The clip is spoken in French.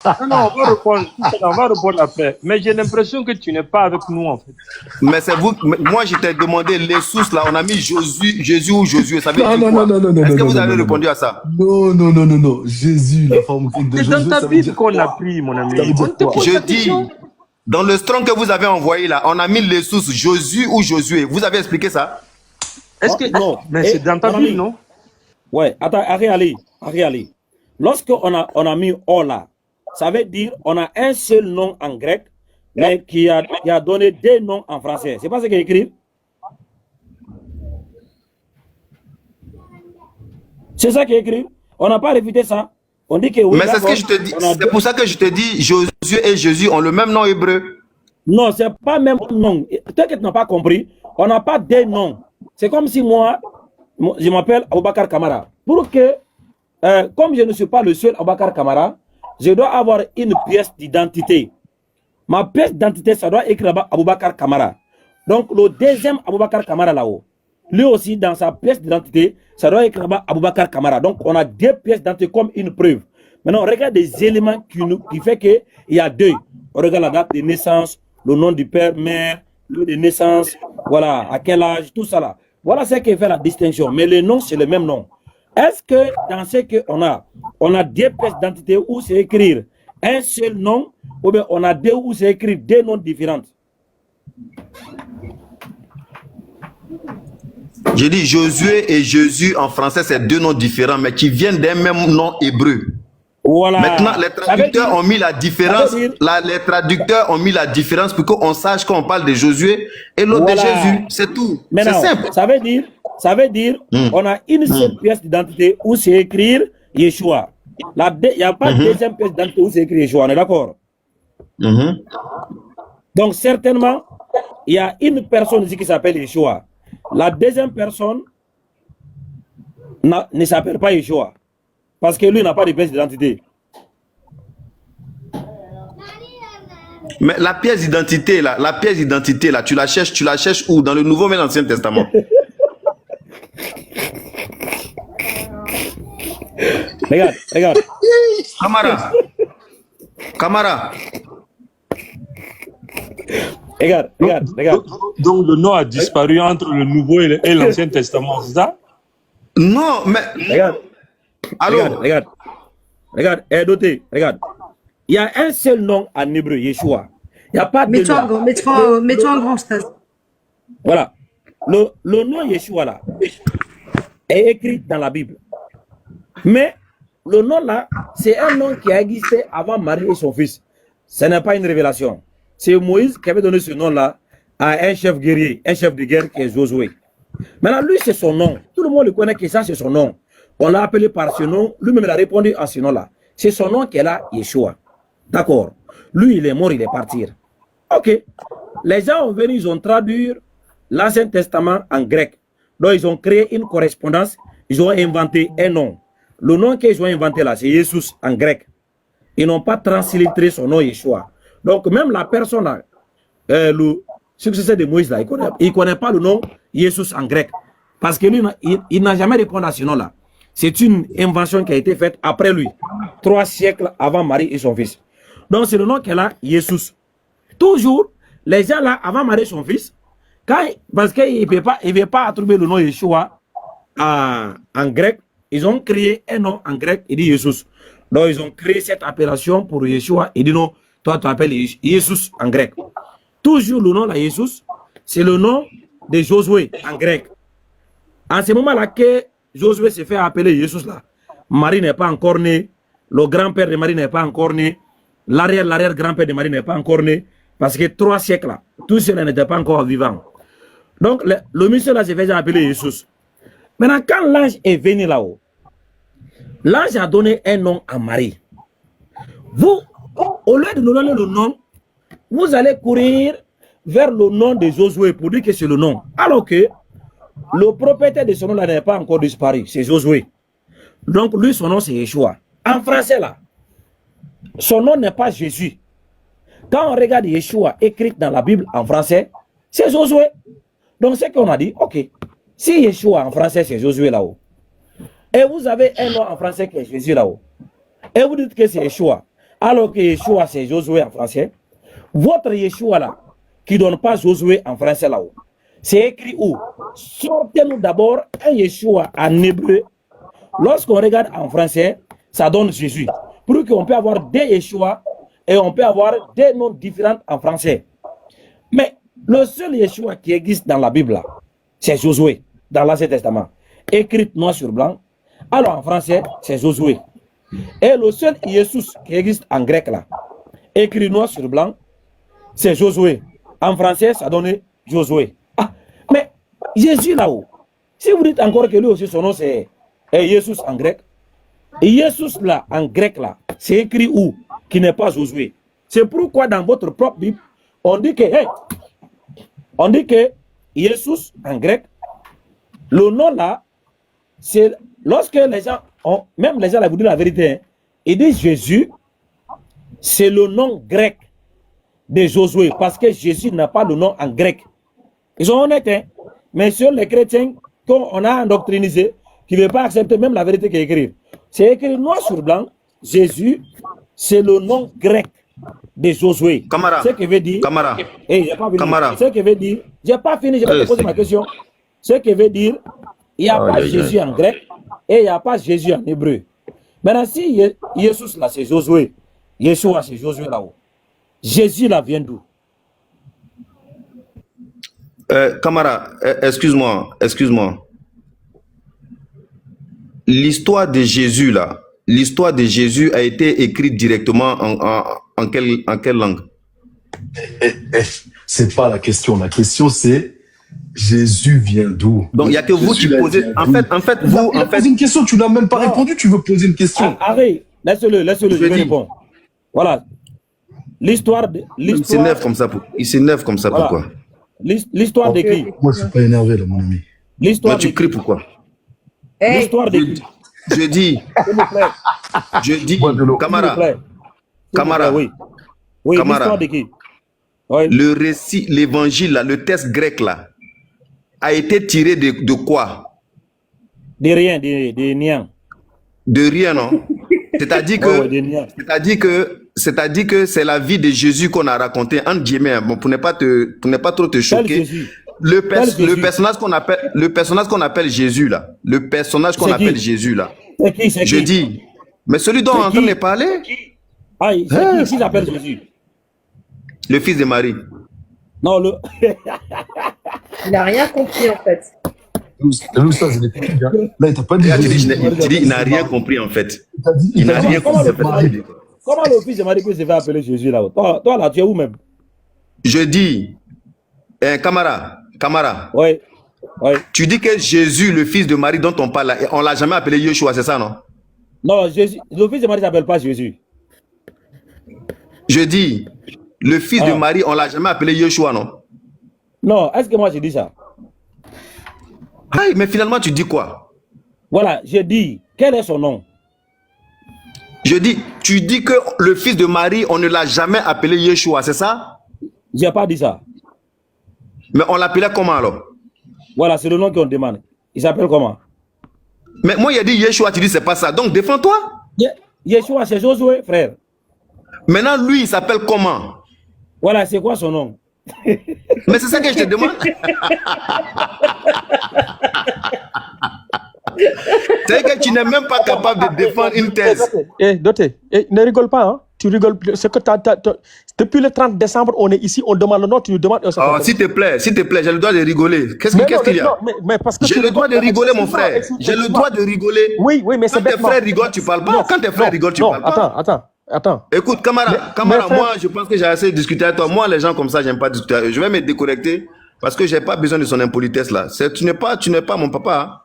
Non, non, on va répondre après. Mais j'ai l'impression que tu n'es pas avec nous, en fait. Mais c'est vous, moi je t'ai demandé les sources là, on a mis Jésus ou Josué, ça veut dire Non, quoi? non, non, non, non, Est-ce que non, vous non, avez non, répondu non. à ça? Non, non, non, non, non. Jésus, la forme de C'est dans Josué, ta ça veut Bible dire qu'on a quoi? pris, mon Ça ami. veut On dire te quoi? pose Je la dis, question. dans le strong que vous avez envoyé là, on a mis les sources Jésus ou Josué. Vous avez expliqué ça? Est-ce Oh, que... non. Mais c'est dans ta Mon Bible, ami, non? ouais, attends, Ariali. On a mis O là, ça veut dire on a un seul nom en grec, mais qui a donné deux noms en français. C'est pas ce qu'il écrit? C'est ça qui est écrit. On n'a pas réfuté ça. On dit que oui, Mais c'est ce que je te dis. C'est pour ça que je te dis, Josué et Jésus ont le même nom hébreu. Non, c'est pas même nom. Toi que tu n'as pas compris, on n'a pas deux noms. C'est comme si moi, je m'appelle Aboubakar Kamara. Pour que, comme je ne suis pas le seul Aboubakar Kamara, je dois avoir une pièce d'identité. Ma pièce d'identité, ça doit écrire là-bas Aboubakar Kamara. Donc, le deuxième Aboubakar Kamara là-haut, lui aussi, dans sa pièce d'identité, ça doit écrire là-bas Aboubakar Kamara. Donc, on a deux pièces d'identité comme une preuve. Maintenant, on regarde des éléments qui fait qu'il y a deux. On regarde la date de naissance, le nom du père, mère, lieu de naissance, voilà, à quel âge, tout ça là. Voilà ce qui fait la distinction. Mais le nom, c'est le même nom. Est-ce que dans ce qu'on a, on a deux pièces d'identité où c'est écrire un seul nom, ou bien on a deux où c'est écrit deux noms différents? J'ai dit Josué et Jésus en français, c'est deux noms différents, mais qui viennent d'un même nom hébreu. Voilà. Maintenant, les traducteurs ont mis la différence. Les traducteurs ont mis la différence pour qu'on sache qu'on parle de Josué et l'autre de Jésus. C'est tout. C'est simple. Ça veut dire, on a une seule pièce d'identité où c'est écrire Yeshua. Il n'y a pas de deuxième pièce d'identité où c'est écrit Yeshua, on est d'accord? Donc, certainement, il y a une personne ici qui s'appelle Yeshua. La deuxième personne ne s'appelle pas Yeshua. Parce que lui n'a pas de pièce d'identité. Mais la pièce d'identité là, tu la cherches où? Dans le Nouveau mais l'Ancien Testament? Regarde. Camara. Regarde. Donc le nom a disparu entre le Nouveau et l'Ancien Testament, c'est ça? Non, mais... Regarde. Allô? Regarde, Doté, regarde. Il y a un seul nom en hébreu, Yeshua. Il n'y a pas de nom. Mets-toi en grand, Stas. Voilà. Le nom Yeshua là est écrit dans la Bible. Mais le nom là, c'est un nom qui a existé avant Marie et son fils. Ce n'est pas une révélation. C'est Moïse qui avait donné ce nom là à un chef guerrier, un chef de guerre qui est Josué. Maintenant, lui, c'est son nom. Tout le monde le connaît que ça, c'est son nom. On l'a appelé par ce nom. Lui-même, il a répondu à ce nom-là. C'est son nom qui est là, Yeshua. D'accord. Lui, il est mort, il est parti. Ok. Les gens ont venu, ils ont traduit l'Ancien Testament en grec. Donc, ils ont créé une correspondance. Ils ont inventé un nom. Le nom qu'ils ont inventé là, c'est Jesus en grec. Ils n'ont pas translitéré son nom Yeshua. Donc, même la personne là, le successeur de Moïse là, il ne connaît pas le nom Jesus en grec. Parce que lui, il n'a jamais répondu à ce nom-là. C'est une invention qui a été faite après lui, 3 siècles avant Marie et son fils. Donc, c'est le nom qu'elle a, Jesus. Toujours, les gens là, avant Marie et son fils, parce qu'ils ne veulent pas attribuer le nom Yeshua en grec, ils ont créé un nom en grec, il dit Jesus. Donc, ils ont créé cette appellation pour Yeshua. Il dit non, toi, tu appelles Jesus en grec. Toujours le nom là, Jesus, c'est le nom de Josué en grec. En ce moment-là que Josué s'est fait appeler Jesus là, Marie n'est pas encore née, le grand-père de Marie n'est pas encore né, l'arrière-grand-père de Marie n'est pas encore né, parce que 3 siècles là, tous ceux-là n'étaient pas encore vivants. Donc, le monsieur là s'est fait appeler Jesus. Maintenant, quand l'ange est venu là-haut, l'ange a donné un nom à Marie. Vous, au lieu de nous donner le nom, vous allez courir vers le nom de Josué pour dire que c'est le nom. Alors que le propriétaire de ce nom-là n'est pas encore disparu, c'est Josué. Donc lui, son nom c'est Yeshua. En français là, son nom n'est pas Jésus. Quand on regarde Yeshua écrit dans la Bible en français, c'est Josué. Donc c'est qu'on a dit, ok, si Yeshua en français c'est Josué là-haut, et vous avez un nom en français qui est Jésus là-haut, et vous dites que c'est Yeshua, alors que Yeshua c'est Josué en français. Votre Yeshua là, qui ne donne pas Josué en français là-haut, c'est écrit où? Sortez-nous d'abord un Yeshua en hébreu. Lorsqu'on regarde en français, ça donne Jésus. Pour qu'on puisse avoir des Yeshua et on peut avoir des noms différents en français. Mais le seul Yeshua qui existe dans la Bible, c'est Josué, dans l'Ancien Testament. Écrit noir sur blanc. Alors en français, c'est Josué. Et le seul Jésus qui existe en grec là, écrit noir sur blanc, c'est Josué. En français, ça donne Josué. Ah, mais Jésus là-haut, si vous dites encore que lui aussi son nom c'est Jésus en grec, et Jésus là en grec là, c'est écrit où? Qui n'est pas Josué. C'est pourquoi dans votre propre Bible, on dit que, Jésus en grec, le nom là, c'est lorsque les gens, même les gens là vous disent la vérité, hein, ils disent Jésus, c'est le nom grec de Josué, parce que Jésus n'a pas le nom en grec. Ils sont honnêtes, hein? Mais sur les chrétiens qu'on a endoctrinisés, qui ne veulent pas accepter même la vérité qui est écrite, c'est écrit noir sur blanc, Jésus, c'est le nom grec de Josué. Camara. Ce qui veut dire. Camara. Hey, pas Camara. Ce qui veut dire. J'ai pas fini, je vais te poser ma question. Ce qui veut dire, il n'y a pas Jésus en grec et il n'y a pas Jésus en hébreu. Maintenant, si Jésus là, c'est Josué, Yeshua, c'est Josué là-haut. Jésus là vient d'où? Camara, excuse-moi. L'histoire de Jésus là, l'histoire de Jésus a été écrite directement en quelle langue? C'est pas la question. La question c'est Jésus vient d'où? Donc il n'y a que vous qui posez. En fait, vous. Il a posé une question, tu n'as même pas répondu, tu veux poser une question. Arrête, laisse-le, je vais répondre. Voilà. L'histoire. Il s'énerve comme ça. Voilà. Pourquoi? L'histoire de qui? Moi, je suis pas énervé, là, mon ami. L'histoire. Tu cries pourquoi? L'histoire de qui? Je dis. Camara. Camara. Oui, Camara. l'histoire de qui? Oui. Le récit, l'évangile, là, le texte grec, là, a été tiré de quoi? De rien, de rien. De rien, non? C'est-à-dire que c'est la vie de Jésus qu'on a raconté, entre guillemets, bon, pour ne pas trop te choquer. Le personnage qu'on appelle Jésus, là. Le personnage qu'on appelle Jésus, là. Je dis, mais celui dont on est en train de parler? Ah, c'est qui s'appelle Jésus? Le fils de Marie. Non, Il n'a rien compris en fait. Là, il t'a pas dit. Tu dis, il n'a rien compris en fait. Il n'a rien compris. Comment le fils de Marie peut se faire appeler Jésus là? Toi là, tu es où même? Je dis, Camara. Oui. Tu dis que Jésus, le fils de Marie dont on parle, on l'a jamais appelé Yeshua, c'est ça, non? Non, Jésus, le fils de Marie ne s'appelle pas Jésus. Je dis, le fils de Marie, on l'a jamais appelé Yeshua, non? Non, est-ce que moi j'ai dit ça? Hey, mais finalement, tu dis quoi? Voilà, j'ai dit, quel est son nom? Je dis, tu dis que le fils de Marie, on ne l'a jamais appelé Yeshua, c'est ça? J'ai pas dit ça. Mais on l'appelait comment alors? Voilà, c'est le nom qu'on demande. Il s'appelle comment? Mais moi, il a dit Yeshua, tu dis c'est pas ça. Donc, défends-toi. Yeshua, c'est Josué, frère. Maintenant, lui, il s'appelle comment? Voilà, c'est quoi son nom? Mais c'est ça que je te demande. C'est que tu n'es même pas capable de défendre une thèse. Doté, ne rigole pas, hein? Tu rigoles. C'est que depuis le 30 décembre, on est ici, on demande le nom, tu nous demandes. Oh, s'il te plaît, j'ai le droit de rigoler. Qu'est-ce qu'il y a? Mais parce que j'ai le droit de rigoler, mon frère. J'ai le droit de rigoler. Oui, mais c'est quand tes frères rigolent, tu parles pas. Quand tes frères rigolent, tu parles pas. Attends. Écoute, camarade, moi, je pense que j'ai assez discuté avec toi. Moi, les gens comme ça, j'aime pas discuter. Je vais me déconnecter parce que j'ai pas besoin de son impolitesse là. Tu n'es pas mon papa. Hein.